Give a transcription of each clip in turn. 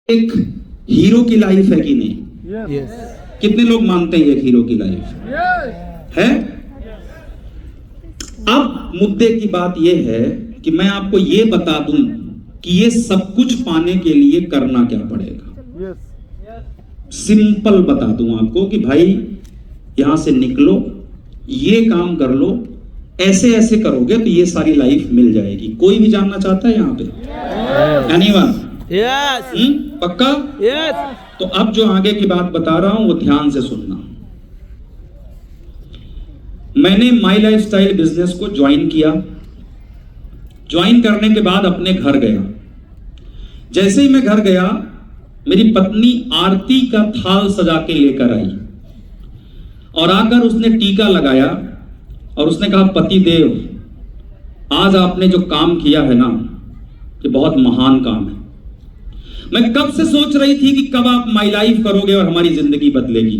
एक हीरो की लाइफ है कि नहीं? Yes. कितने लोग मानते हैं एक हीरो की लाइफ है? अब मुद्दे की बात यह है कि मैं आपको यह बता दूं कि ये सब कुछ पाने के लिए करना क्या पड़ेगा। Yes. सिंपल बता दूं आपको कि भाई यहां से निकलो, ये काम कर लो, ऐसे ऐसे करोगे तो ये सारी लाइफ मिल जाएगी। कोई भी जानना चाहता है यहां पे? एनीवन? Yes. पक्का? Yes. तो अब जो आगे की बात बता रहा हूं वो ध्यान से सुनना। मैंने माई लाइफ स्टाइल बिजनेस को ज्वाइन किया। ज्वाइन करने के बाद अपने घर गया। जैसे ही मैं घर गया, मेरी पत्नी आरती का थाल सजा के लेकर आई और आकर उसने टीका लगाया और उसने कहा, पति देव, आज आपने जो काम किया है ना, ये बहुत महान काम है। मैं कब से सोच रही थी कि कब आप माई लाइफ करोगे और हमारी जिंदगी बदलेगी।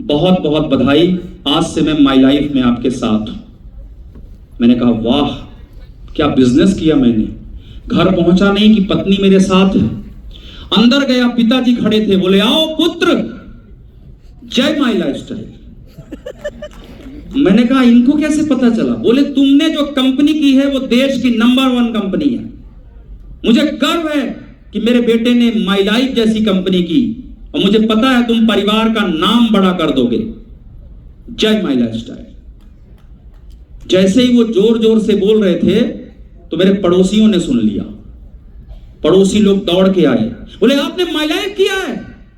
बहुत बहुत बधाई, आज से मैं माई लाइफ में आपके साथ हूं। मैंने कहा, वाह क्या बिजनेस किया मैंने। घर पहुंचा नहीं कि पत्नी मेरे साथ है। अंदर गया, पिताजी खड़े थे, बोले, आओ पुत्र, जय माई लाइफ स्टाइल। मैंने कहा, इनको कैसे पता चला? बोले, तुमने जो कंपनी की है वो देश की नंबर 1 कंपनी है। मुझे गर्व है कि मेरे बेटे ने माई लाइफ जैसी कंपनी की और मुझे पता है तुम परिवार का नाम बड़ा कर दोगे। जय माई लाइफ स्टाइल। जैसे ही वो जोर जोर से बोल रहे थे तो मेरे पड़ोसियों ने सुन लिया। पड़ोसी लोग दौड़ के आए, बोले, आपने माई लाइफ किया है?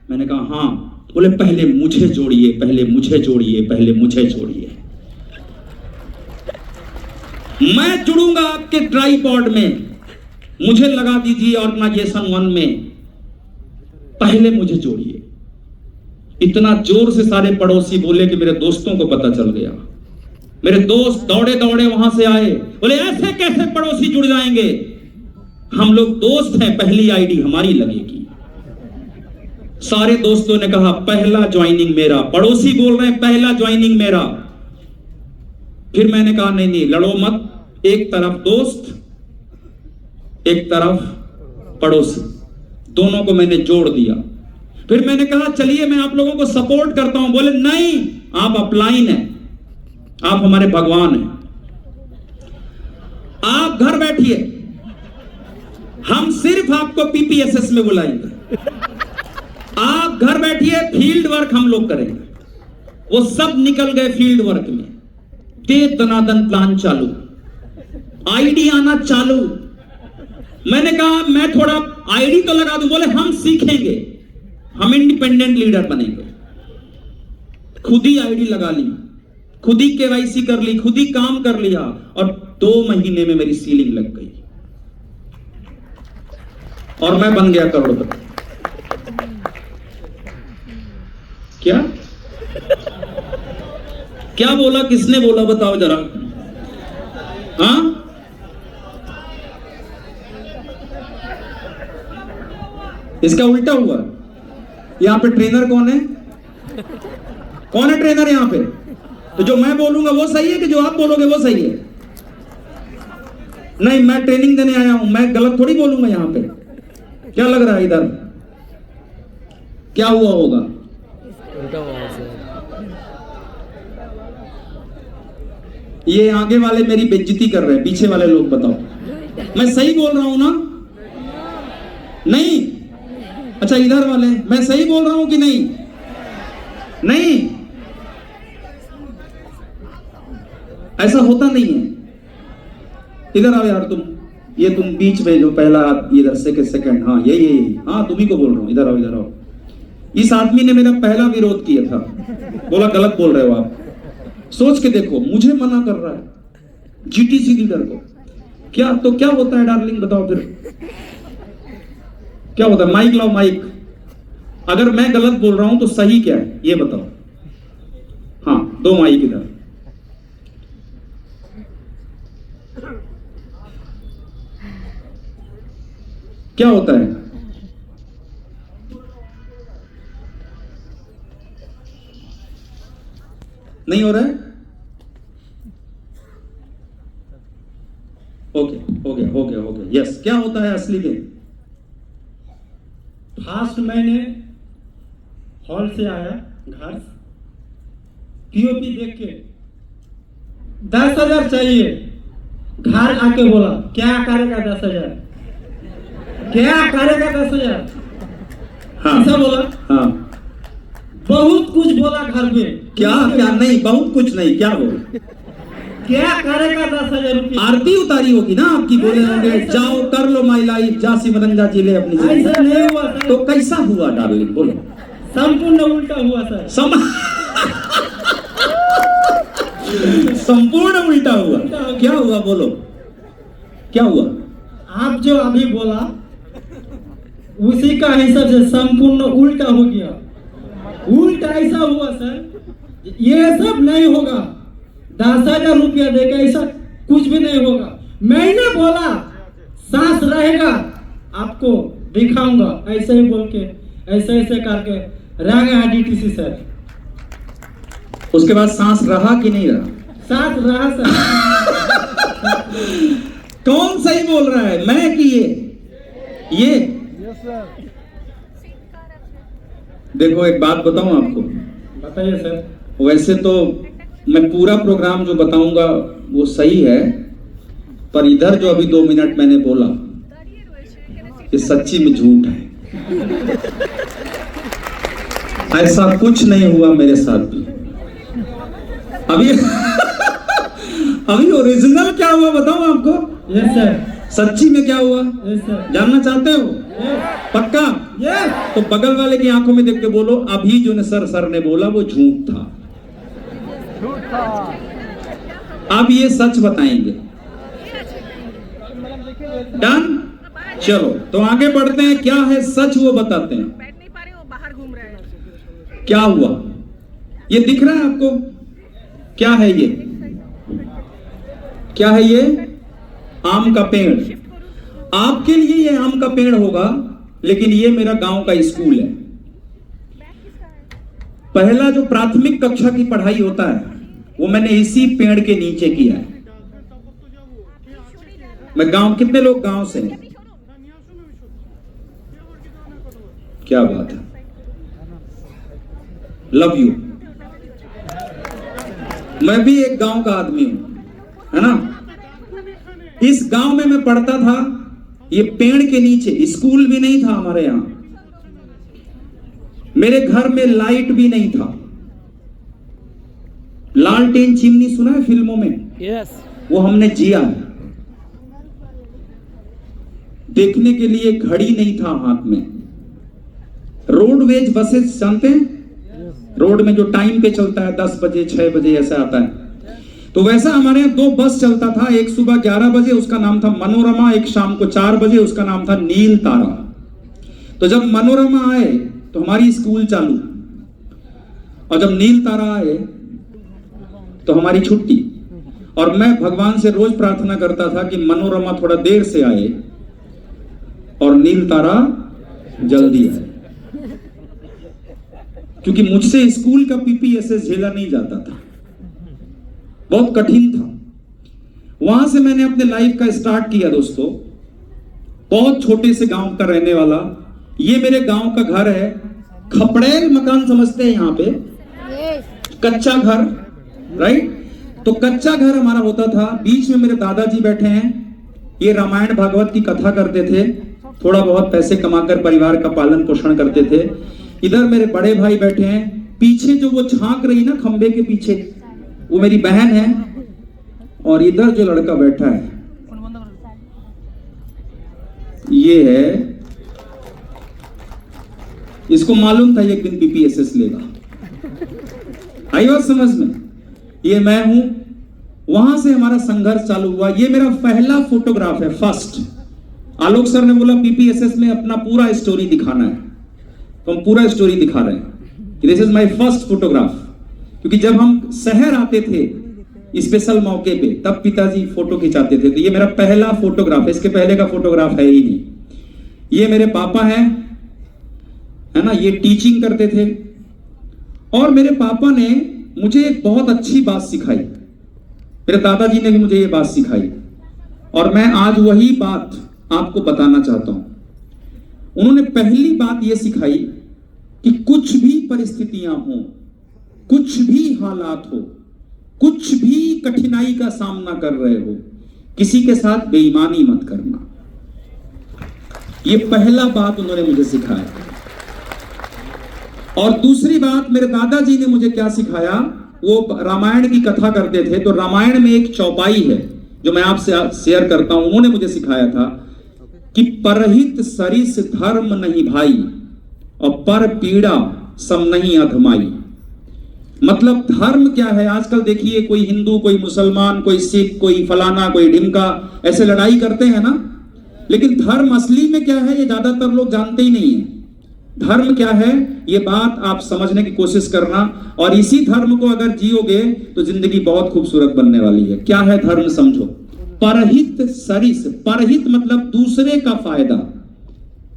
मैंने कहा, हाँ। बोले, पहले मुझे जोड़िए, पहले मुझे जोड़िए, पहले मुझे जोड़िए। मैं जुड़ूंगा आपके ट्राइपॉड में, मुझे लगा दीजिए ऑर्गेनाइजेशन 1 में, पहले मुझे जोड़िए। इतना जोर से सारे पड़ोसी बोले कि मेरे दोस्तों को पता चल गया। मेरे दोस्त दौड़े दौड़े वहां से आए, बोले, ऐसे कैसे पड़ोसी जुड़ जाएंगे? हम लोग दोस्त हैं, पहली आईडी हमारी लगेगी। सारे दोस्तों ने कहा, पहला ज्वाइनिंग मेरा। पड़ोसी बोल रहे हैं, पहला ज्वाइनिंग मेरा। फिर मैंने कहा, नहीं नहीं, लड़ो मत। एक तरफ दोस्त, एक तरफ पड़ोसी, दोनों को मैंने जोड़ दिया। फिर मैंने कहा, चलिए मैं आप लोगों को सपोर्ट करता हूं। बोले, नहीं, आप अपलाइन हैं, आप हमारे भगवान हैं। आप घर बैठिए, हम सिर्फ आपको पीपीएसएस में बुलाएंगे। आप घर बैठिए, फील्ड वर्क हम लोग करेंगे। वो सब निकल गए फील्ड वर्क में। दे दनादन प्लान चालू, आईडी आना चालू। मैंने कहा, मैं थोड़ा आईडी तो लगा दूं। बोले, हम सीखेंगे, हम इंडिपेंडेंट लीडर बनेंगे। खुद ही आईडी लगा ली, खुद ही केवाईसी कर ली, खुद ही काम कर लिया और 2 महीने में मेरी सीलिंग लग गई और मैं बन गया करोड़पति। क्या क्या बोला? किसने बोला? बताओ जरा। हाँ, इसका उल्टा हुआ। यहां पे ट्रेनर कौन है? कौन है ट्रेनर यहां पे? तो जो मैं बोलूंगा वो सही है कि जो आप बोलोगे वो सही है? नहीं, मैं ट्रेनिंग देने आया हूं, मैं गलत थोड़ी बोलूंगा यहां पे। क्या लग रहा है इधर? क्या हुआ होगा? ये आगे वाले मेरी बेइज्जती कर रहे हैं, पीछे वाले लोग बताओ मैं सही बोल रहा हूं ना? नहीं? अच्छा, इधर वाले, मैं सही बोल रहा हूं कि नहीं? नहीं, ऐसा होता नहीं है। इधर आओ यार तुम, ये तुम बीच में जो पहला, इधर सेकंड, हाँ यही, हाँ तुम्ही को बोल रहा हूं। इधर आओ, इधर आओ। इस आदमी ने मेरा पहला विरोध किया था, बोला गलत बोल रहे हो आप। सोच के देखो, मुझे मना कर रहा है जीटीसी लीडर को। क्या तो क्या होता है डार्लिंग, बताओ फिर क्या होता है? माइक लाओ, माइक। अगर मैं गलत बोल रहा हूं तो सही क्या है ये बताओ। हाँ, 2 माइक इधर। क्या होता है? नहीं हो रहा है? ओके, हो गया। यस, क्या होता है असली में? फास्ट मैंने हॉल से आया घर, पीओपी देख के 10,000 चाहिए, घर आके बोला क्या करेगा 10,000, क्या करेगा 10,000। हाँ ऐसा बोला, हाँ। बहुत कुछ बोला घर में। क्या क्या नहीं, बहुत कुछ नहीं, क्या बोला? क्या करेगा 10,000 रुपये। आरती उतारी होगी ना आपकी, बोले होंगे जाओ कर लो माई लाइफ, जा सिमरंजा जी ले अपनी जिंदगी। ऐसा नहीं हुआ सर। तो कैसा हुआ डार्लिंग, बोलो। संपूर्ण उल्टा हुआ सर। संपूर्ण उल्टा हुआ। क्या हुआ बोलो, क्या हुआ? आप जो अभी बोला उसी का हिसाब से संपूर्ण उल्टा हो गया। उल्टा ऐसा हुआ सर, ये सब नहीं होगा, 10,000 रुपया देगा ऐसा कुछ भी नहीं होगा। मैंने बोला सांस रहेगा आपको दिखाऊंगा, ऐसे ही बोल के ऐसे ऐसे करके रह गया डीटीसी सर। उसके बाद सांस रहा कि नहीं रहा? सांस रहा सर। कौन सही बोल रहा है, मैं कि ये? देखो एक बात बताऊं आपको, बताइए सर। वैसे तो मैं पूरा प्रोग्राम जो बताऊंगा वो सही है, पर इधर जो अभी 2 मिनट मैंने बोला ये सच्ची में झूठ है। ऐसा कुछ नहीं हुआ मेरे साथ भी। अभी अभी ओरिजिनल क्या हुआ बताऊं आपको? Yes sir. सच्ची में क्या हुआ यस सर। जानना चाहते हो? यस। पक्का? यस। तो बगल वाले की आंखों में देख के बोलो अभी जो ने सर ने बोला वो झूठ था। अब ये सच बताएंगे। डन? चलो तो आगे बढ़ते हैं, क्या है सच वो बताते हैं। बैठ नहीं पा रहे, वो बाहर घूम रहे हैं। क्या हुआ ये दिख रहा है आपको? क्या है ये? क्या है ये? आम का पेड़। आपके लिए ये आम का पेड़ होगा, लेकिन ये मेरा गांव का स्कूल है। पहला जो प्राथमिक कक्षा की पढ़ाई होता है वो मैंने इसी पेड़ के नीचे किया है। मैं गांव, कितने लोग गांव से हैं? क्या बात है, लव यू। मैं भी एक गांव का आदमी हूं, है ना। इस गांव में मैं पढ़ता था, ये पेड़ के नीचे, स्कूल भी नहीं था हमारे यहां, मेरे घर में लाइट भी नहीं था। लालटेन चिमनी सुना है फिल्मों में? यस। वो हमने जिया है। देखने के लिए घड़ी नहीं था हाथ में। रोडवेज बसेस जानते हैं? रोड में जो टाइम पे चलता है, 10 बजे 6 बजे ऐसा आता है। तो वैसा हमारे यहाँ 2 बस चलता था, एक सुबह 11 बजे उसका नाम था मनोरमा, एक शाम को 4 बजे उसका नाम था नील तारा। तो जब मनोरमा आए तो हमारी स्कूल चालू, और जब नील तारा आए तो हमारी छुट्टी। और मैं भगवान से रोज प्रार्थना करता था कि मनोरमा थोड़ा देर से आए और नील तारा जल्दी आए, क्योंकि मुझसे स्कूल का पीपीएसएस झेला नहीं जाता था, बहुत कठिन था। वहां से मैंने अपने लाइफ का स्टार्ट किया दोस्तों। बहुत छोटे से गांव का रहने वाला, ये मेरे गांव का घर है। खपड़ेल मकान समझते हैं यहाँ पे, कच्चा घर, राइट। तो कच्चा घर हमारा होता था। बीच में मेरे दादाजी बैठे हैं, ये रामायण भागवत की कथा करते थे, थोड़ा बहुत पैसे कमाकर परिवार का पालन पोषण करते थे। इधर मेरे बड़े भाई बैठे हैं, पीछे जो वो झांक रही ना खंबे के पीछे, वो मेरी बहन है। और इधर जो लड़का बैठा है ये है, इसको मालूम था एक दिन पीपीएसएस लेगा। आई बात समझ में? ये मैं हूं। वहां से हमारा संघर्ष चालू हुआ। ये मेरा पहला फोटोग्राफ है, फर्स्ट। आलोक सर ने बोला पीपीएसएस में अपना पूरा स्टोरी दिखाना है, तो हम पूरा स्टोरी दिखा रहे हैं। This is my first photograph. क्योंकि जब हम शहर आते थे स्पेशल मौके पे, तब पिताजी फोटो खिंचाते थे। तो ये मेरा पहला फोटोग्राफ है, इसके पहले का फोटोग्राफ है ही नहीं। ये मेरे पापा हैं, है ना, ये टीचिंग करते थे। और मेरे पापा ने मुझे एक बहुत अच्छी बात सिखाई, मेरे दादाजी ने भी मुझे ये बात सिखाई, और मैं आज वही बात आपको बताना चाहता हूं। उन्होंने पहली बात यह सिखाई कि कुछ भी परिस्थितियां हो, कुछ भी हालात हो, कुछ भी कठिनाई का सामना कर रहे हो, किसी के साथ बेईमानी मत करना। यह पहला बात उन्होंने मुझे सिखाया। और दूसरी बात मेरे दादाजी ने मुझे क्या सिखाया, वो रामायण की कथा करते थे, तो रामायण में एक चौपाई है जो मैं आपसे शेयर करता हूं। उन्होंने मुझे सिखाया था कि परहित सरिस धर्म नहीं भाई और पर पीड़ा सम नहीं अधमाई। मतलब धर्म क्या है, आजकल देखिए कोई हिंदू, कोई मुसलमान, कोई सिख, कोई फलाना, कोई ढिमका, ऐसे लड़ाई करते हैं ना। लेकिन धर्म असली में क्या है ये ज्यादातर लोग जानते ही नहीं है। धर्म क्या है ये बात आप समझने की कोशिश करना, और इसी धर्म को अगर जियोगे तो जिंदगी बहुत खूबसूरत बनने वाली है। क्या है धर्म समझो। परहित सरिस, परहित मतलब दूसरे का फायदा,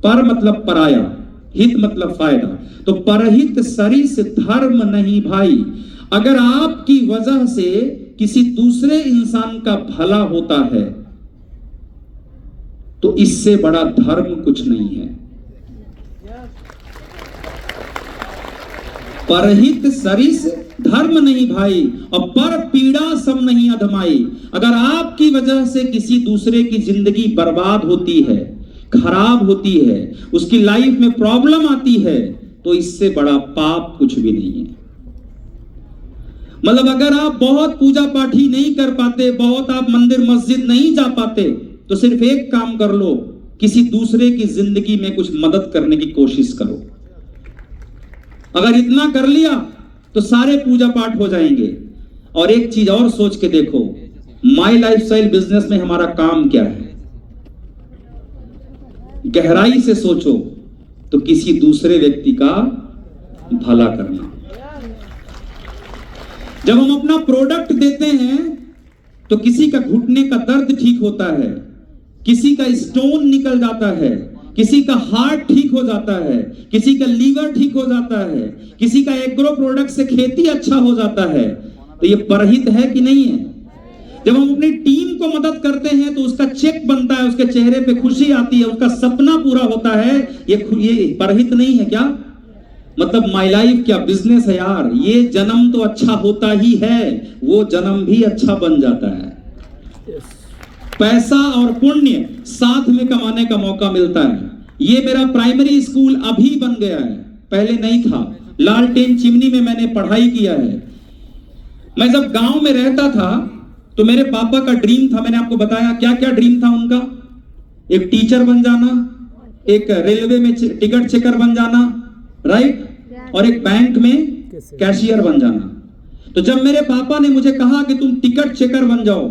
पर मतलब पराया, हित मतलब फायदा। तो परहित सरिस धर्म नहीं भाई। अगर आपकी वजह से किसी दूसरे इंसान का भला होता है तो इससे बड़ा धर्म कुछ नहीं है। परहित सरिस धर्म नहीं भाई और पर पीड़ा सम नहीं अधमाई। अगर आपकी वजह से किसी दूसरे की जिंदगी बर्बाद होती है, खराब होती है, उसकी लाइफ में प्रॉब्लम आती है, तो इससे बड़ा पाप कुछ भी नहीं है। मतलब अगर आप बहुत पूजा पाठ ही नहीं कर पाते, बहुत आप मंदिर मस्जिद नहीं जा पाते, तो सिर्फ एक काम कर लो, किसी दूसरे की जिंदगी में कुछ मदद करने की कोशिश करो। अगर इतना कर लिया तो सारे पूजा पाठ हो जाएंगे। और एक चीज और सोच के देखो, माई लाइफस्टाइल बिजनेस में हमारा काम क्या है? गहराई से सोचो तो किसी दूसरे व्यक्ति का भला करना। जब हम अपना प्रोडक्ट देते हैं तो किसी का घुटने का दर्द ठीक होता है, किसी का स्टोन निकल जाता है, किसी का हार्ट ठीक हो जाता है, किसी का लीवर ठीक हो जाता है, किसी का एग्रो प्रोडक्ट से खेती अच्छा हो जाता है। तो ये परहित है कि नहीं है? जब हम अपनी टीम को मदद करते हैं तो उसका चेक बनता है, उसके चेहरे पे खुशी आती है, उसका सपना पूरा होता है, ये परहित नहीं है क्या? मतलब माई लाइफ क्या बिजनेस है यार। ये जन्म तो अच्छा होता ही है, वो जन्म भी अच्छा बन जाता है। पैसा और पुण्य साथ में कमाने का मौका मिलता है। ये मेरा प्राइमरी स्कूल अभी बन गया है, पहले नहीं था। लालटेन चिमनी में मैंने पढ़ाई किया है। मैं जब गांव में रहता था तो मेरे पापा का ड्रीम था, मैंने आपको बताया क्या क्या ड्रीम था उनका। एक टीचर बन जाना, एक रेलवे में टिकट चेकर बन जाना, राइट, और एक बैंक में कैशियर बन जाना। तो जब मेरे पापा ने मुझे कहा कि तुम टिकट चेकर बन जाओ,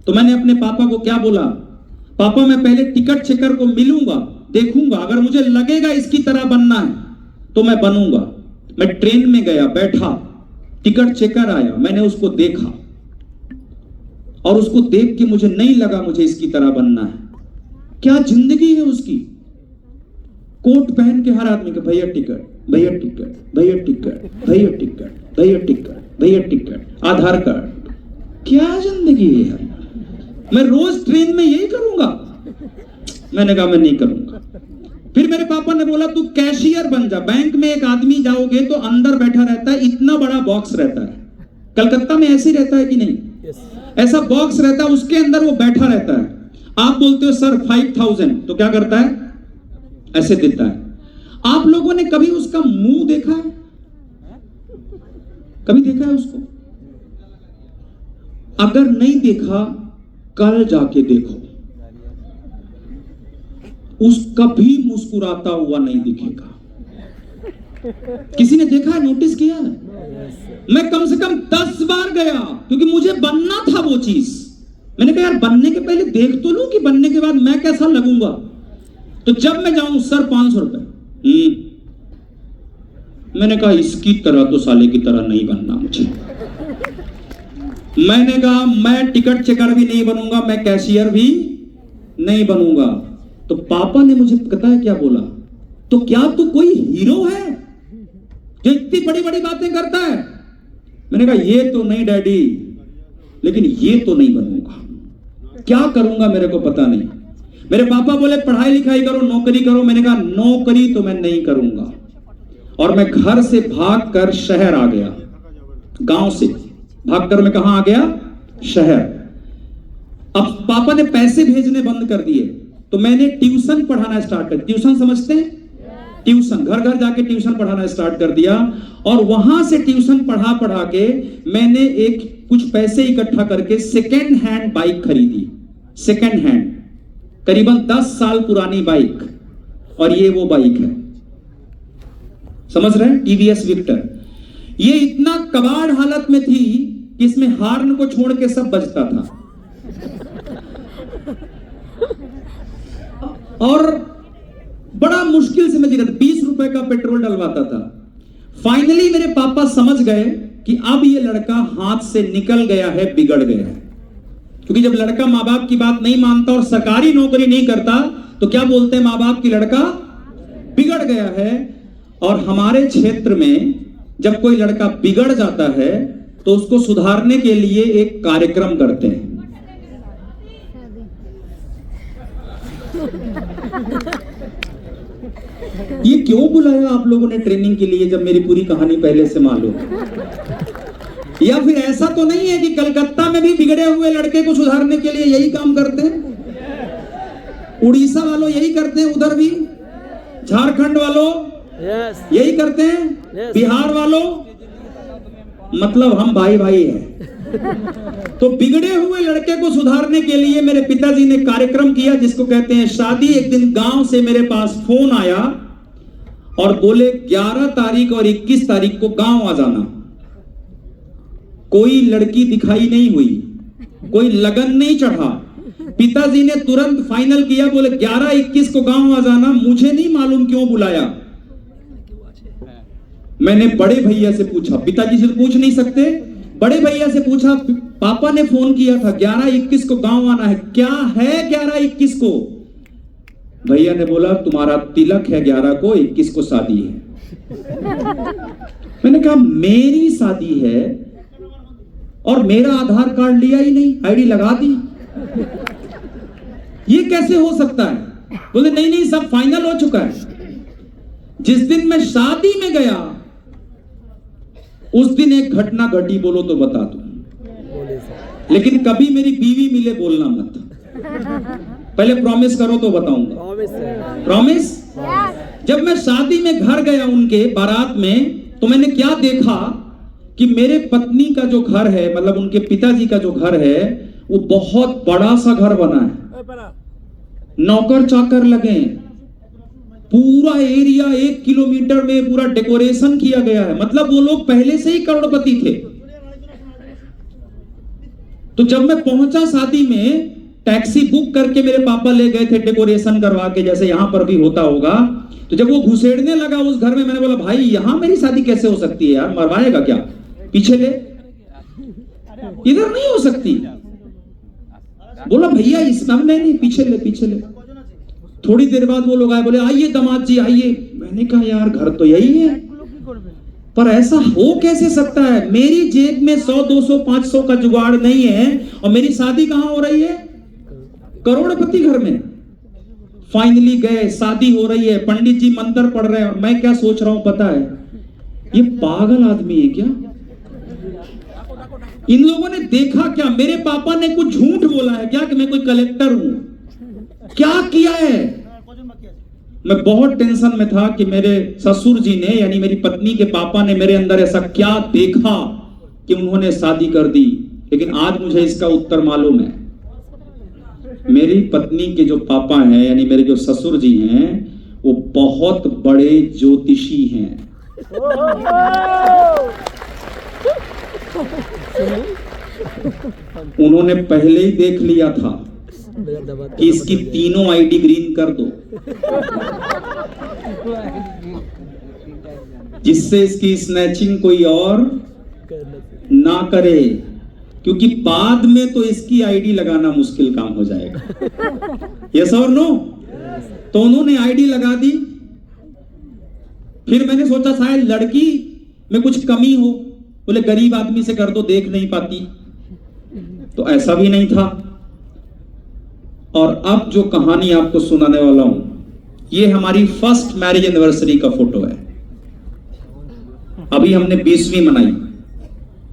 तो मैंने अपने पापा को क्या बोला, पापा मैं पहले टिकट चेकर को मिलूंगा, देखूंगा, अगर मुझे लगेगा इसकी तरह बनना है तो मैं बनूंगा। मैं ट्रेन में गया, बैठा, टिकट चेकर आया, मैंने उसको देखा और उसको देख के मुझे नहीं लगा मुझे इसकी तरह बनना है। क्या जिंदगी है उसकी। कोट पहन के हर आदमी के भैया टिकट, भैया टिकट, भैया टिकट, भैया टिकट, भैया टिकट, भैया टिकट, आधार कार्ड। क्या जिंदगी है यार। मैं रोज ट्रेन में यही करूंगा। मैंने कहा मैं नहीं करूंगा। फिर मेरे पापा ने बोला तू कैशियर बन जा। बैंक में एक आदमी जाओगे तो अंदर बैठा रहता है, इतना बड़ा बॉक्स रहता है, कलकत्ता में ऐसे ही रहता है कि नहीं? ऐसा बॉक्स रहता है, उसके अंदर वो बैठा रहता है। आप बोलते हो सर 5000, तो क्या करता है? ऐसे देता है। आप लोगों ने कभी उसका मुंह देखा है? कभी देखा है उसको? अगर नहीं देखा कल जाके देखो, उसका भी मुस्कुराता हुआ नहीं दिखेगा। किसी ने देखा है, नोटिस किया है? मैं कम से कम 10 बार गया क्योंकि मुझे बनना था वो चीज। मैंने कहा यार बनने के पहले देख तो लूं कि बनने के बाद मैं कैसा लगूंगा। तो जब मैं जाऊं सर 500 रुपए, मैंने कहा इसकी तरह तो साले की तरह नहीं बनना मुझे। मैंने कहा मैं टिकट चेकर भी नहीं बनूंगा, मैं कैशियर भी नहीं बनूंगा। तो पापा ने मुझे पता है क्या बोला, तो क्या तू कोई हीरो है जो इतनी बड़ी बड़ी बातें करता है? मैंने कहा ये तो नहीं डैडी, लेकिन ये तो नहीं बनूंगा। क्या करूंगा मेरे को पता नहीं। मेरे पापा बोले पढ़ाई लिखाई करो, नौकरी करो। मैंने कहा नौकरी तो मैं नहीं करूंगा, और मैं घर से भागकर शहर आ गया। गांव से भागकर मैं कहां आ गया? शहर। अब पापा ने पैसे भेजने बंद कर दिए, तो मैंने ट्यूशन पढ़ाना स्टार्ट कर। ट्यूशन समझते हैं? ट्यूशन, घर घर जाके ट्यूशन पढ़ाना स्टार्ट कर दिया, और वहां से ट्यूशन पढ़ा पढ़ा के मैंने एक कुछ पैसे इकट्ठा करके सेकेंड हैंड बाइक खरीदी। सेकेंड हैंड, करीबन 10 साल पुरानी बाइक, और ये वो बाइक है, समझ रहे हैं? टीवीएस विक्टर। ये इतना कबाड़ हालत में थी कि इसमें हार्न को छोड़ के सब बजता था, और बड़ा मुश्किल से मैं जीता था। 20 रुपए का पेट्रोल डलवाता था। फाइनली मेरे पापा समझ गए कि अब ये लड़का हाथ से निकल गया है, बिगड़ गया है। क्योंकि जब लड़का माँ बाप की बात नहीं मानता और सरकारी नौकरी नहीं करता, तो क्या बोलते हैं माँ बाप की? लड़का बिगड़ गया है। और हमारे क्षेत्र में जब कोई लड़का बिगड़ जाता है तो उसको सुधारने के लिए एक कार्यक्रम करते हैं। ये क्यों बुलाया आप लोगों ने ट्रेनिंग के लिए, जब मेरी पूरी कहानी पहले से मालूम? या फिर ऐसा तो नहीं है कि कलकत्ता में भी बिगड़े हुए लड़के को सुधारने के लिए यही काम करते हैं? उड़ीसा वालों यही करते हैं, उधर भी झारखंड वालों यही करते हैं, बिहार वालों, मतलब हम भाई भाई हैं। तो बिगड़े हुए लड़के को सुधारने के लिए मेरे पिताजी ने कार्यक्रम किया जिसको कहते हैं शादी। एक दिन गांव से मेरे पास फोन आया और बोले 11 तारीख और 21 तारीख को गांव आ जाना। कोई लड़की दिखाई नहीं हुई, कोई लगन नहीं चढ़ा। पिताजी ने तुरंत फाइनल किया, बोले 11-21 को गांव आ जाना। मुझे नहीं मालूम क्यों बुलाया। मैंने बड़े भैया से पूछा, पिताजी से पूछ नहीं सकते, बड़े भैया से पूछा, पापा ने फोन किया था 11-21 को गांव आना है, क्या है 11-21 को? भैया ने बोला तुम्हारा तिलक है 11 को, 21 को शादी है। मैंने कहा मेरी शादी है और मेरा आधार कार्ड लिया ही नहीं, आईडी लगा दी, ये कैसे हो सकता है? बोले नहीं नहीं सब फाइनल हो चुका है। जिस दिन मैं शादी में गया उस दिन एक घटना घटी, बोलो तो बता दूं, लेकिन कभी मेरी बीवी मिले बोलना मत, पहले प्रॉमिस करो तो बताऊंगा। प्रॉमिस? जब मैं शादी में घर गया उनके बारात में, तो मैंने क्या देखा कि मेरे पत्नी का जो घर है, मतलब उनके पिताजी का जो घर है, वो बहुत बड़ा सा घर बना है, नौकर चाकर लगे, पूरा एरिया 1 किलोमीटर में पूरा डेकोरेशन किया गया है। मतलब वो लोग पहले से ही करोड़पति थे। तो जब मैं पहुंचा शादी में, टैक्सी बुक करके मेरे पापा ले गए थे डेकोरेशन करवा के, जैसे यहां पर भी होता होगा। तो जब वो घुसेड़ने लगा उस घर में, मैंने बोला भाई यहां मेरी शादी कैसे हो सकती है यार, मरवाएगा क्या? पीछे ले, इधर नहीं हो सकती। बोला भैया इस नहीं, पीछे ले पीछे ले। थोड़ी देर बाद वो लोग आए, बोले आइए दामाद जी आइए। मैंने कहा यार घर तो यही है, पर ऐसा हो कैसे सकता है? मेरी जेब में 100, 200, 500 का जुगाड़ नहीं है और मेरी शादी कहां हो रही है? करोड़पति घर में। फाइनली गए, शादी हो रही है, पंडित जी मंत्र पढ़ रहे हैं, और मैं क्या सोच रहा हूं पता है? ये पागल आदमी है क्या? इन लोगों ने देखा क्या? मेरे पापा ने कुछ झूठ बोला है क्या कि मैं कोई कलेक्टर हूं? क्या किया है? मैं बहुत टेंशन में था कि मेरे ससुर जी ने, यानी मेरी पत्नी के पापा ने मेरे अंदर ऐसा क्या देखा कि उन्होंने शादी कर दी। लेकिन आज मुझे इसका उत्तर मालूम है। मेरी पत्नी के जो पापा हैं, यानी मेरे जो ससुर जी हैं, वो बहुत बड़े ज्योतिषी हैं। उन्होंने पहले ही देख लिया था कि इसकी तीनों आईडी ग्रीन कर दो, जिससे इसकी स्नैचिंग कोई और ना करे, क्योंकि बाद में तो इसकी आईडी लगाना मुश्किल काम हो जाएगा। यस और नो? तो उन्होंने आईडी लगा दी। फिर मैंने सोचा शायद लड़की में कुछ कमी हो, बोले गरीब आदमी से कर दो, देख नहीं पाती। तो ऐसा भी नहीं था। और अब जो कहानी आपको सुनाने वाला हूं, ये हमारी फर्स्ट मैरिज एनिवर्सरी का फोटो है। अभी हमने 20वीं मनाई।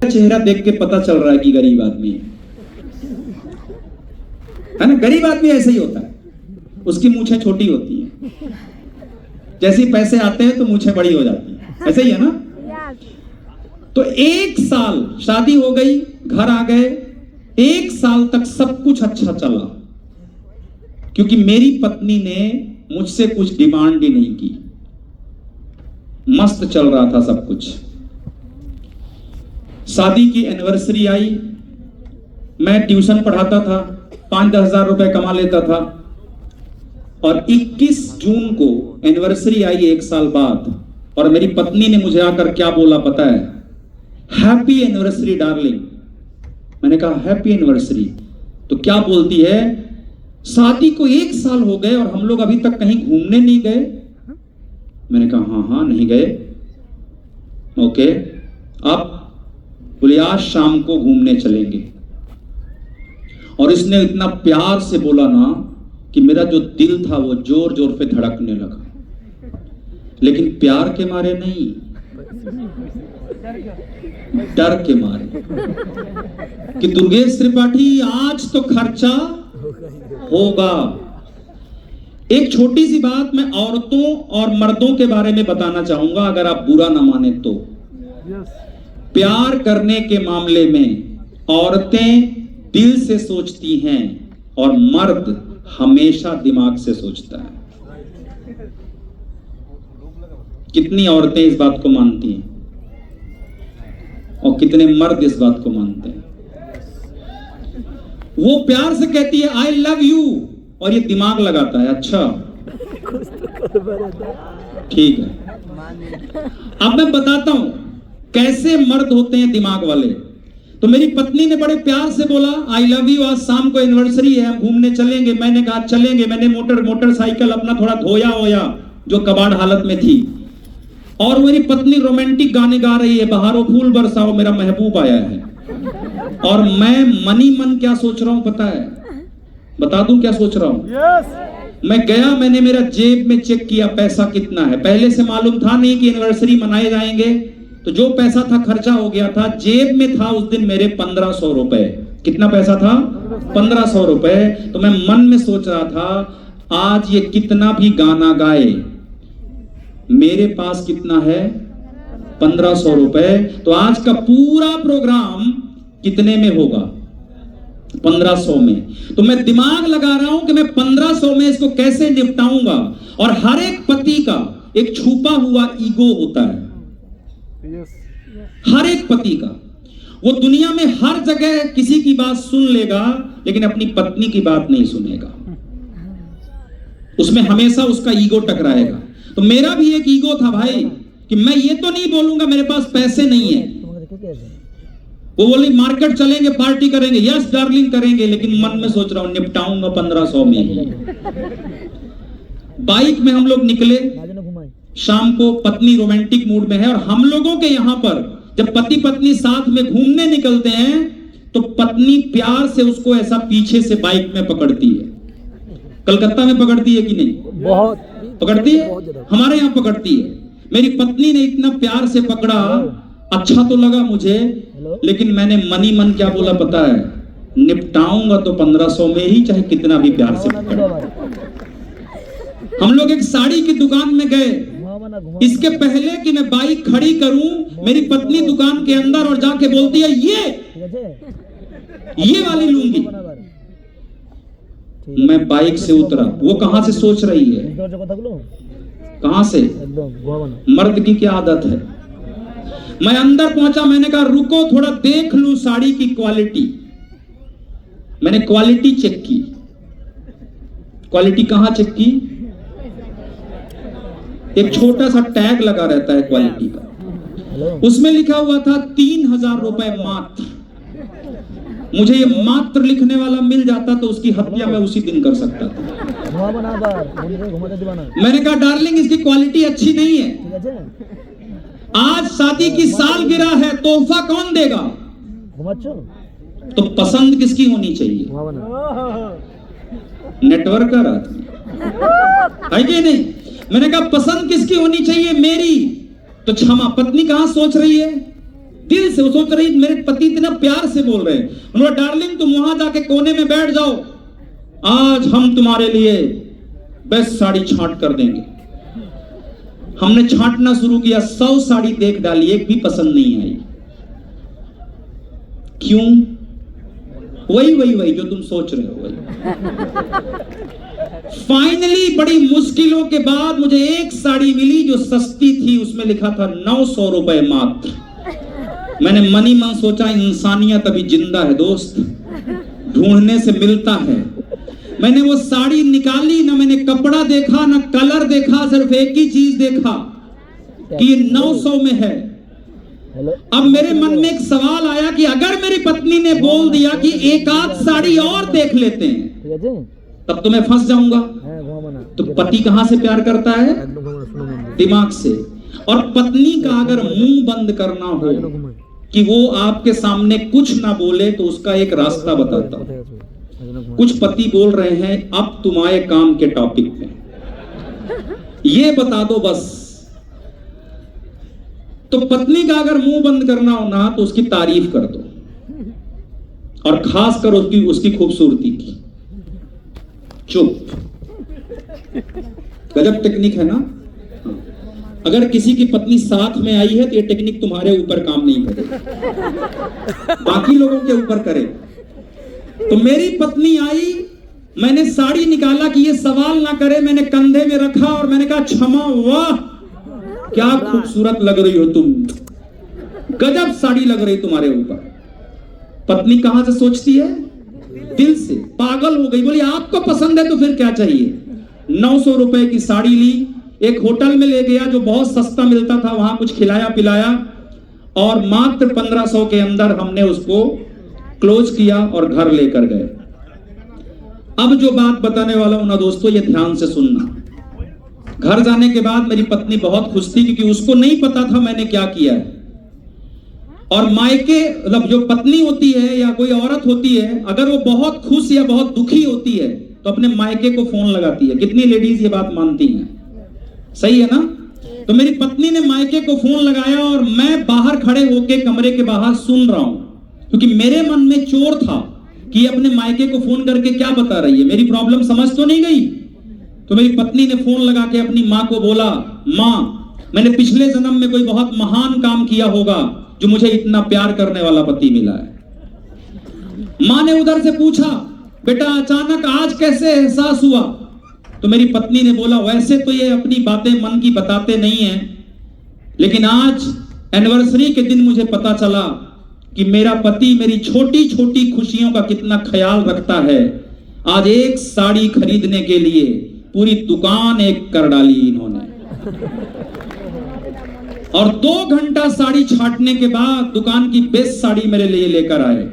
चेहरा देख के पता चल रहा है कि गरीब आदमी है ना। गरीब आदमी ऐसे ही होता है, उसकी मूछें छोटी होती हैं, जैसे ही पैसे आते हैं तो मूछें बड़ी हो जाती हैं, ऐसे ही है ना। तो 1 साल शादी हो गई, घर आ गए, 1 साल तक सब कुछ अच्छा चला, क्योंकि मेरी पत्नी ने मुझसे कुछ डिमांड ही नहीं की, मस्त चल रहा था सब कुछ। शादी की एनिवर्सरी आई, मैं ट्यूशन पढ़ाता था, 5-10 हजार रुपए कमा लेता था, और 21 जून को एनिवर्सरी आई 1 साल बाद, और मेरी पत्नी ने मुझे आकर क्या बोला पता है? Happy anniversary darling. मैंने कहा हैप्पी एनिवर्सरी? तो क्या बोलती है, शादी को 1 साल हो गए और हम लोग अभी तक कहीं घूमने नहीं गए। मैंने कहा हाँ नहीं गए। ओके, अब बोले आज शाम को घूमने चलेंगे। और इसने इतना प्यार से बोला ना कि मेरा जो दिल था वो जोर जोर पे धड़कने लगा, लेकिन प्यार के मारे नहीं, डर के मारे कि दुर्गेश त्रिपाठी आज तो खर्चा होगा। एक छोटी सी बात मैं औरतों और मर्दों के बारे में बताना चाहूंगा, अगर आप बुरा ना माने तो। प्यार करने के मामले में औरतें दिल से सोचती हैं और मर्द हमेशा दिमाग से सोचता है। कितनी औरतें इस बात को मानती हैं और कितने मर्द इस बात को मानते हैं। वो प्यार से कहती है आई लव यू, और ये दिमाग लगाता है अच्छा ठीक है। अब मैं बताता हूं कैसे मर्द होते हैं दिमाग वाले। तो मेरी पत्नी ने बड़े प्यार से बोला आई लव यू, आज शाम को एनिवर्सरी है, हम घूमने चलेंगे। मैंने कहा चलेंगे। मैंने मोटरसाइकिल अपना थोड़ा धोया होया जो कबाड़ हालत में थी, और मेरी पत्नी रोमांटिक गाने गा रही है, बहारो फूल बरसाओ मेरा महबूब आया है। और मैं मनी मन क्या सोच रहा हूं पता है? बता दूं क्या सोच रहा हूं? मैं गया, मैंने मेरा जेब में चेक किया पैसा कितना है। पहले से मालूम था नहीं कि एनिवर्सरी मनाए जाएंगे, तो जो पैसा था खर्चा हो गया था। जेब में था उस दिन मेरे 1500 रुपए। कितना पैसा था? 1500 रुपए। तो मैं मन में सोच रहा था आज ये कितना भी गाना गाए, मेरे पास कितना है? 1500 रुपए। तो आज का पूरा प्रोग्राम कितने में होगा? 1500 में। तो मैं दिमाग लगा रहा हूं कि मैं 1500 में इसको कैसे निपटाऊंगा। और हर एक पति का एक छुपा हुआ ईगो होता है, हर एक पति का। वो दुनिया में हर जगह किसी की बात सुन लेगा, लेकिन अपनी पत्नी की बात नहीं सुनेगा। उसमें हमेशा उसका ईगो टकराएगा। तो मेरा भी एक ईगो था भाई कि मैं ये तो नहीं बोलूंगा मेरे पास पैसे नहीं है। वो बोली मार्केट चलेंगे, पार्टी करेंगे। यस डार्लिंग करेंगे, लेकिन मन में सोच रहा हूं निपटाऊंगा 1500 में ही। बाइक में हम लोग निकले शाम को, पत्नी रोमांटिक मूड में है। और हम लोगों के यहां पर जब पति पत्नी साथ में घूमने निकलते हैं तो पत्नी प्यार से उसको ऐसा पीछे से बाइक में पकड़ती है। कलकत्ता में पकड़ती है कि नहीं? बहुत पकड़ती है, हमारे यहां पकड़ती है। मेरी पत्नी ने इतना प्यार से पकड़ा, अच्छा तो लगा मुझे, लेकिन मैंने मनी मन क्या बोला पता है? निपटाऊंगा तो 1500 में ही, चाहे कितना भी प्यार से पकड़ा। हम लोग एक साड़ी की दुकान में गए। इसके पहले कि मैं बाइक खड़ी करूं, मेरी पत्नी दुकान के अंदर और जाके बोलती है ये वाली लूंगी। मैं बाइक से उतरा। वो कहां से सोच रही है? कहां से? मर्द की क्या आदत है। मैं अंदर पहुंचा, मैंने कहा रुको थोड़ा देख लूं साड़ी की क्वालिटी। मैंने क्वालिटी चेक की। क्वालिटी कहां चेक की? एक छोटा सा टैग लगा रहता है क्वालिटी का, उसमें लिखा हुआ था 3000 रुपए मात्र। मुझे ये मात्र लिखने वाला मिल जाता तो उसकी हत्या मैं उसी दिन कर सकता था। मैंने कहा डार्लिंग इसकी क्वालिटी अच्छी नहीं है, आज शादी की सालगिरह है, तोहफा कौन देगा? तो पसंद किसकी होनी चाहिए? नेटवर्कर आदमी है कि नहीं। मैंने कहा पसंद किसकी होनी चाहिए, मेरी। तो क्षमा पत्नी कहां सोच रही है, दिल से वो सोच रही मेरे पति इतना प्यार से बोल रहे हैं। उन्होंने डार्लिंग तुम वहां जाके कोने में बैठ जाओ, आज हम तुम्हारे लिए बेस्ट साड़ी छांट कर देंगे। हमने छांटना शुरू किया, 100 साड़ी देख डाली, एक भी पसंद नहीं आई। क्यों? वही जो तुम सोच रहे हो वही। फाइनली बड़ी मुश्किलों के बाद मुझे एक साड़ी मिली जो सस्ती थी, उसमें लिखा था 900 रुपए मात्र। मैंने मनी मन सोचा इंसानियत अभी जिंदा है दोस्त, ढूंढने से मिलता है। मैंने वो साड़ी निकाली, ना मैंने कपड़ा देखा ना कलर देखा, सिर्फ एक ही चीज देखा कि ये 900 में है। अब मेरे मन में एक सवाल आया कि अगर मेरी पत्नी ने बोल दिया कि एक आध साड़ी और देख लेते हैं, तब तो मैं फंस जाऊंगा। तो पति कहां से प्यार करता है? दिमाग से। और पत्नी का अगर मुंह बंद करना हो कि वो आपके सामने कुछ ना बोले, तो उसका एक रास्ता बताता हूं। कुछ पति बोल रहे हैं अब तुम्हारे काम के टॉपिक पे ये बता दो बस। तो पत्नी का अगर मुंह बंद करना हो ना, तो उसकी तारीफ कर दो, और खासकर उसकी खूबसूरती की। चुप। गजब टेक्निक है ना। अगर किसी की पत्नी साथ में आई है तो ये टेक्निक तुम्हारे ऊपर काम नहीं करे, बाकी लोगों के ऊपर करे। तो मेरी पत्नी आई, मैंने साड़ी निकाला कि ये सवाल ना करे, मैंने कंधे में रखा और मैंने कहा क्षमा, वाह क्या खूबसूरत लग रही हो तुम, गजब साड़ी लग रही तुम्हारे ऊपर। पत्नी कहां से सोचती है? दिल से। पागल हो गई, बोली आपको पसंद है तो फिर क्या चाहिए। 900 रुपए की साड़ी ली, एक होटल में ले गया जो बहुत सस्ता मिलता था, वहां कुछ खिलाया पिलाया, और मात्र 1500 के अंदर हमने उसको क्लोज किया और घर लेकर गए। अब जो बात बताने वाला हूं ना दोस्तों, ये ध्यान से सुनना। घर जाने के बाद मेरी पत्नी बहुत खुश थी, क्योंकि उसको नहीं पता था मैंने क्या किया है। और मायके, मतलब जो पत्नी होती है या कोई औरत होती है, अगर वो बहुत खुश या बहुत दुखी होती है तो अपने मायके को फोन लगाती है। कितनी लेडीज ये बात मानती हैं? सही है ना। तो मेरी पत्नी ने मायके को फोन लगाया और मैं बाहर खड़े होके कमरे के बाहर सुन रहा हूं, क्योंकि मेरे मन में चोर था कि अपने मायके को फोन करके क्या बता रही है, मेरी प्रॉब्लम समझ तो नहीं गई। तो मेरी पत्नी ने फोन लगा के अपनी माँ को बोला, माँ मैंने पिछले जन्म में कोई बहुत महान काम किया होगा जो मुझे इतना प्यार करने वाला पति मिला है। माँ ने उधर से पूछा, बेटा अचानक आज कैसे एहसास हुआ? तो मेरी पत्नी ने बोला, वैसे तो ये अपनी बातें मन की बताते नहीं हैं, लेकिन आज एनिवर्सरी के दिन मुझे पता चला कि मेरा पति मेरी छोटी छोटी खुशियों का कितना ख्याल रखता है। आज एक साड़ी खरीदने के लिए पूरी दुकान एक कर डाली इन्होंने, और 2 घंटा साड़ी छांटने के बाद दुकान की बेस्ट साड़ी मेरे लिए लेकर आए।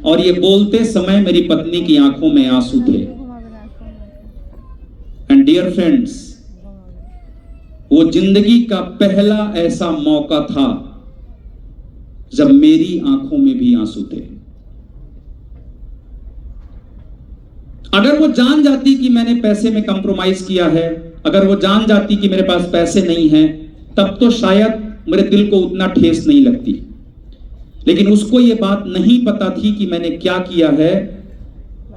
और ये बोलते समय मेरी पत्नी की आंखों में आंसू थे। एंड डियर फ्रेंड्स, वो जिंदगी का पहला ऐसा मौका था जब मेरी आंखों में भी आंसू थे। अगर वो जान जाती कि मैंने पैसे में कंप्रोमाइज किया है, अगर वो जान जाती कि मेरे पास पैसे नहीं हैं, तब तो शायद मेरे दिल को उतना ठेस नहीं लगती। लेकिन उसको ये बात नहीं पता थी कि मैंने क्या किया है,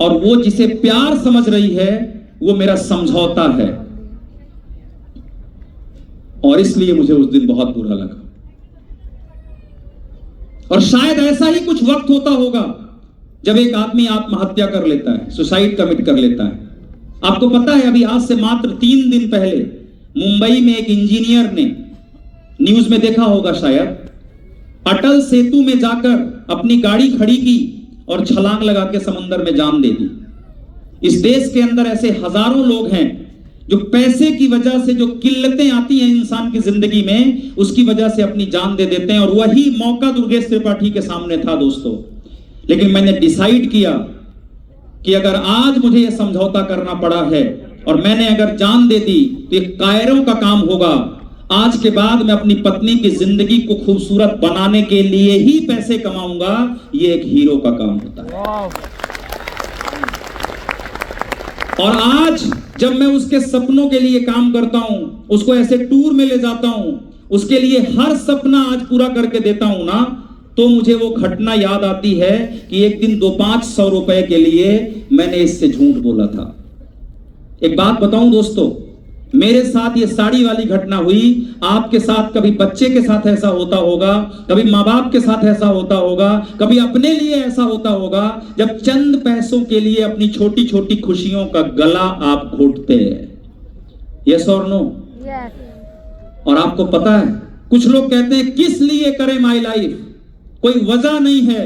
और वो जिसे प्यार समझ रही है वो मेरा समझौता है। और इसलिए मुझे उस दिन बहुत बुरा लगा। और शायद ऐसा ही कुछ वक्त होता होगा जब एक आदमी आत्महत्या कर लेता है, सुसाइड कमिट कर लेता है। आपको पता है, अभी आज से मात्र 3 दिन पहले मुंबई में एक इंजीनियर ने, न्यूज में देखा होगा शायद, अटल सेतु में जाकर अपनी गाड़ी खड़ी की और छलांग लगा के समंदर में जान दे दी। इस देश के अंदर ऐसे हजारों लोग हैं जो पैसे की वजह से, जो किल्लतें आती हैं इंसान की जिंदगी में, उसकी वजह से अपनी जान दे देते हैं। और वही मौका दुर्गेश त्रिपाठी के सामने था दोस्तों। लेकिन मैंने डिसाइड किया कि अगर आज मुझे यह समझौता करना पड़ा है और मैंने अगर जान दे दी तो ये कायरों का काम होगा। आज के बाद मैं अपनी पत्नी की जिंदगी को खूबसूरत बनाने के लिए ही पैसे कमाऊंगा। ये एक हीरो का काम होता है। और आज जब मैं उसके सपनों के लिए काम करता हूं, उसको ऐसे टूर में ले जाता हूं, उसके लिए हर सपना आज पूरा करके देता हूं ना, तो मुझे वो घटना याद आती है कि एक दिन 500 रुपए के लिए मैंने इससे झूठ बोला था। एक बात बताऊं दोस्तों, मेरे साथ ये साड़ी वाली घटना हुई, आपके साथ कभी बच्चे के साथ ऐसा होता होगा, कभी माँ बाप के साथ ऐसा होता होगा, कभी अपने लिए ऐसा होता होगा, जब चंद पैसों के लिए अपनी छोटी छोटी खुशियों का गला आप घोटते हैं। यस और नो? और आपको पता है, कुछ लोग कहते हैं किस लिए करें माई लाइफ, कोई वजह नहीं है।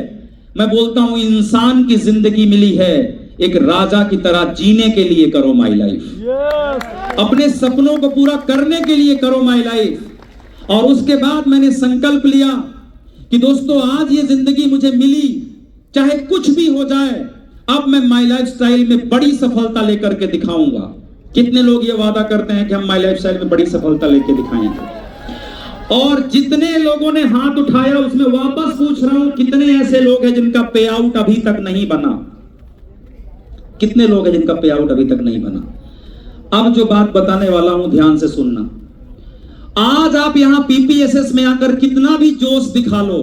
मैं बोलता हूं इंसान की जिंदगी मिली है, एक राजा की तरह जीने के लिए करो माई लाइफ। अपने सपनों को पूरा करने के लिए करो माई लाइफ। और उसके बाद मैंने संकल्प लिया कि दोस्तों आज ये जिंदगी मुझे मिली, चाहे कुछ भी हो जाए, अब मैं माई लाइफ स्टाइल में बड़ी सफलता लेकर के दिखाऊंगा। कितने लोग ये वादा करते हैं कि हम माई लाइफ स्टाइल में बड़ी सफलता लेकर दिखाएंगे? और जितने लोगों ने हाथ उठाया उसमें वापस पूछ रहा हूं, कितने ऐसे लोग हैं जिनका पे आउट अभी तक नहीं बना? कितने लोग हैं जिनका पे आउट अभी तक नहीं बना? अब जो बात बताने वाला हूं ध्यान से सुनना। आज आप यहां पीपीएसएस में आकर कितना भी जोश दिखा लो,